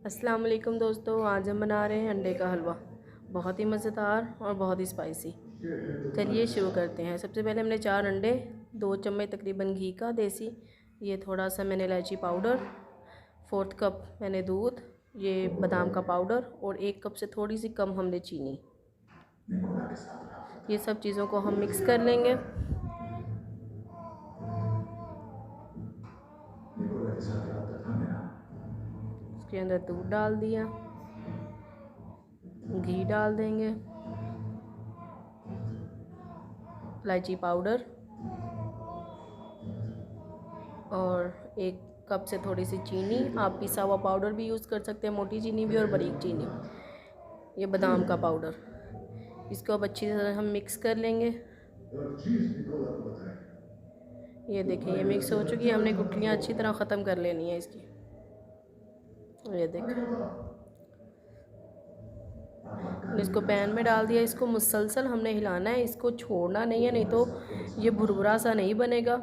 अस्सलाम वालेकुम दोस्तों, आज हम बना रहे हैं अंडे का हलवा। बहुत ही मज़ेदार और बहुत ही स्पाइसी। चलिए शुरू करते हैं। सबसे पहले हमने 4 अंडे, 2 चम्मच तकरीबन घी का देसी, ये थोड़ा सा मैंने इलायची पाउडर, 4 कप मैंने दूध, ये बादाम का पाउडर और 1 कप से थोड़ी सी कम हमने चीनी। ये सब चीज़ों को हम मिक्स कर लेंगे। इसके अंदर दूध डाल दिया, घी डाल देंगे, इलायची पाउडर और 1 कप से थोड़ी सी चीनी। आप पिसा हुआ पाउडर भी यूज़ कर सकते हैं, मोटी चीनी भी और बारीक चीनी। ये बादाम का पाउडर, इसको अब अच्छी तरह हम मिक्स कर लेंगे। ये देखें, ये मिक्स हो चुकी है। हमने गुठलियाँ अच्छी तरह ख़त्म कर लेनी है इसकी। ये देखें, इसको पैन में डाल दिया। इसको मुसलसल हमने हिलाना है, इसको छोड़ना नहीं है, नहीं तो ये भुरभुरा सा नहीं बनेगा।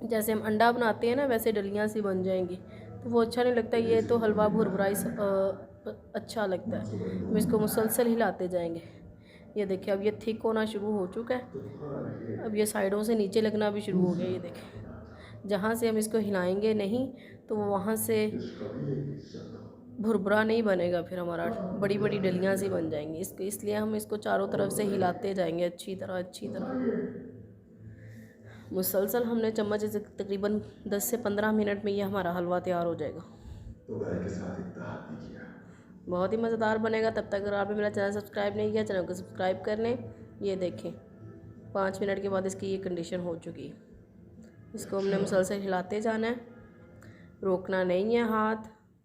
जैसे हम अंडा बनाते हैं ना, वैसे डलियाँ सी बन जाएंगी, तो वो अच्छा नहीं लगता। ये तो हलवा भुरभुरा ही अच्छा लगता है। हम इसको मुसलसल हिलाते जाएंगे। ये देखिए, अब ये थिक होना शुरू हो चुका है। अब ये साइडों से नीचे लगना भी शुरू हो गया। ये देखें, जहाँ से हम इसको हिलाएंगे नहीं तो वो वहाँ से भुरभुरा नहीं बनेगा, फिर हमारा बड़ी बड़ी डलियाँ सी बन जाएंगी। इसलिए हम इसको चारों तरफ से हिलाते जाएंगे अच्छी तरह मुसलसल। हमने चम्मच से तकरीबन 10 से 15 मिनट में ये हमारा हलवा तैयार हो जाएगा। तो गाय के साथ इत्तेहाद नहीं किया, बहुत ही मज़ेदार बनेगा। तब तक अगर आपने मेरा चैनल सब्सक्राइब नहीं किया, चैनल को सब्सक्राइब कर लें। ये देखें, 5 मिनट के बाद इसकी ये कंडीशन हो चुकी है। इसको हमने मुसलसल हिलाते जाना है, रोकना नहीं है हाथ,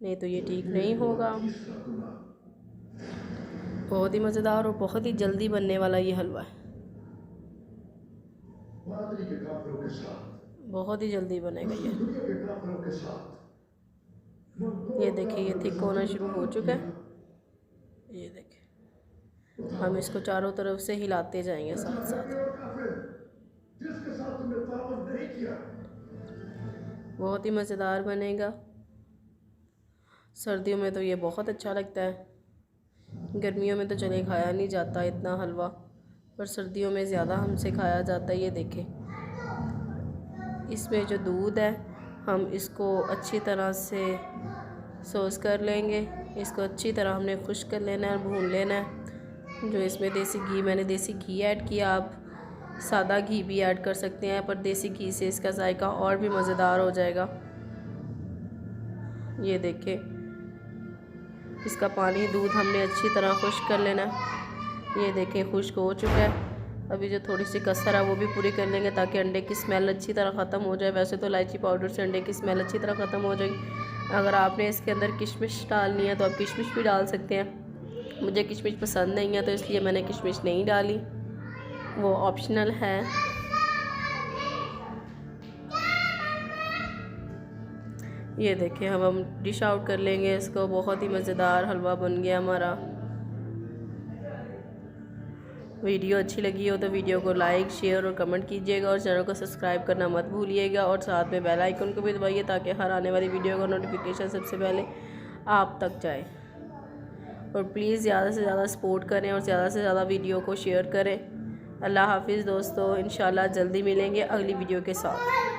नहीं तो ये ठीक नहीं होगा। बहुत ही मज़ेदार और बहुत ही जल्दी बनने वाला ये हलवा है। बहुत ही जल्दी बनेगा ये देखिए, ये थिक होना शुरू हो चुका है। ये देखिए, हम इसको चारों तरफ से हिलाते जाएंगे साथ साथ। बहुत ही मज़ेदार बनेगा। सर्दियों में तो ये बहुत अच्छा लगता है। गर्मियों में तो चले खाया नहीं जाता इतना हलवा, पर सर्दियों में ज़्यादा हमसे खाया जाता है। ये देखें, इसमें जो दूध है हम इसको अच्छी तरह से सॉस कर लेंगे। इसको अच्छी तरह हमने खुश्क कर लेना है और भून लेना है। जो इसमें देसी घी, मैंने देसी घी ऐड किया, आप सादा घी भी ऐड कर सकते हैं, पर देसी घी से इसका जायका और भी मज़ेदार हो जाएगा। ये देखें, इसका पानी दूध हमने अच्छी तरह खुश्क कर लेना है। ये देखें, खुश्क हो चुका है। अभी जो थोड़ी सी कसर है वो भी पूरी कर लेंगे, ताकि अंडे की स्मेल अच्छी तरह ख़त्म हो जाए। वैसे तो इलायची पाउडर से अंडे की स्मेल अच्छी तरह ख़त्म हो जाएगी। अगर आपने इसके अंदर किशमिश डालनी है तो आप किशमिश भी डाल सकते हैं। मुझे किशमिश पसंद नहीं है, तो इसलिए मैंने किशमिश नहीं डाली, वो ऑप्शनल है। ये देखें, अब हम डिश आउट कर लेंगे इसको। बहुत ही मज़ेदार हलवा बन गया हमारा। वीडियो अच्छी लगी हो तो वीडियो को लाइक, शेयर और कमेंट कीजिएगा, और चैनल को सब्सक्राइब करना मत भूलिएगा, और साथ में बेल आइकन को भी दबाइए, ताकि हर आने वाली वीडियो का नोटिफिकेशन सबसे पहले आप तक जाए। और प्लीज़ ज़्यादा से ज़्यादा सपोर्ट करें और ज़्यादा से ज़्यादा वीडियो को शेयर करें। अल्लाह हाफिज़ दोस्तों, इंशाल्लाह जल्दी मिलेंगे अगली वीडियो के साथ।